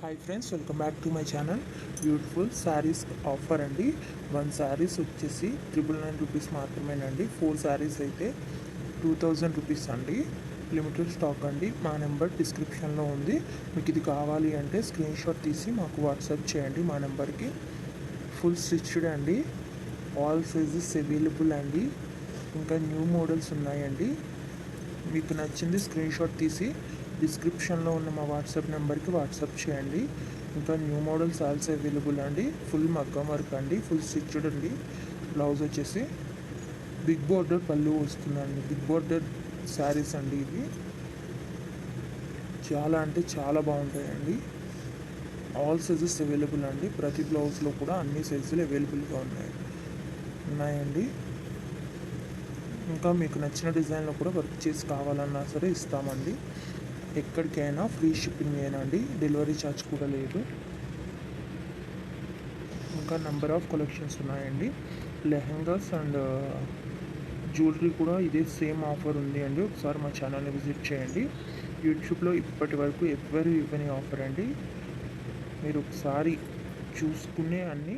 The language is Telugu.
Hi friends, welcome back to my channel. Beautiful saris offer అండి. 1 శారీస్ వచ్చేసి 999 రూపీస్ మాత్రమేనండి. 4 శారీస్ అయితే 2000 రూపీస్ అండి. లిమిటెడ్ స్టాక్ అండి. మా నెంబర్ డిస్క్రిప్షన్లో ఉంది. మీకు ఇది కావాలి అంటే స్క్రీన్ షాట్ తీసి మాకు వాట్సాప్ చేయండి మా నెంబర్కి. ఫుల్ స్టిచ్డ్ అండి. ఆల్ సైజెస్ అవైలబుల్ అండి. ఇంకా న్యూ మోడల్స్ ఉన్నాయండి. మీకు నచ్చింది స్క్రీన్ షాట్ తీసి డిస్క్రిప్షన్లో ఉన్న మా వాట్సాప్ నెంబర్కి వాట్సాప్ చేయండి. ఇంకా న్యూ మోడల్స్ ఆల్సో అవైలబుల్ అండి. ఫుల్ మగ్గం వర్క్ అండి, ఫుల్ స్టిచ్డ్ అండి. బ్లౌజ్ వచ్చేసి బిగ్ బోర్డర్ పళ్ళు వస్తుందండి. బిగ్ బోర్డర్ శారీస్ అండి ఇవి. చాలా అంటే చాలా బాగుంటాయండి. ఆల్ సైజెస్ అవైలబుల్ అండి. ప్రతి బ్లౌజ్లో కూడా అన్ని సైజులు అవైలబుల్గా ఉన్నాయండి. ఇంకా మీకు నచ్చిన డిజైన్లో కూడా వర్క్ చేసి కావాలన్నా సరే ఇస్తామండి. ఎక్కడికైనా ఫ్రీ షిప్పింగ్ ఏనండి. డెలివరీ ఛార్జ్ కూడా లేదు. ఇంకా నెంబర్ ఆఫ్ కలెక్షన్స్ ఉన్నాయండి. లెహెంగాస్ అండ్ జ్యువెలరీ కూడా ఇదే సేమ్ ఆఫర్ ఉంది అండి. ఒకసారి మా ఛానల్ని విజిట్ చేయండి. యూట్యూబ్లో ఇప్పటి వరకు ఎవ్వరు ఇవ్వని ఆఫర్ అండి. మీరు ఒకసారి చూసుకునే అన్నీ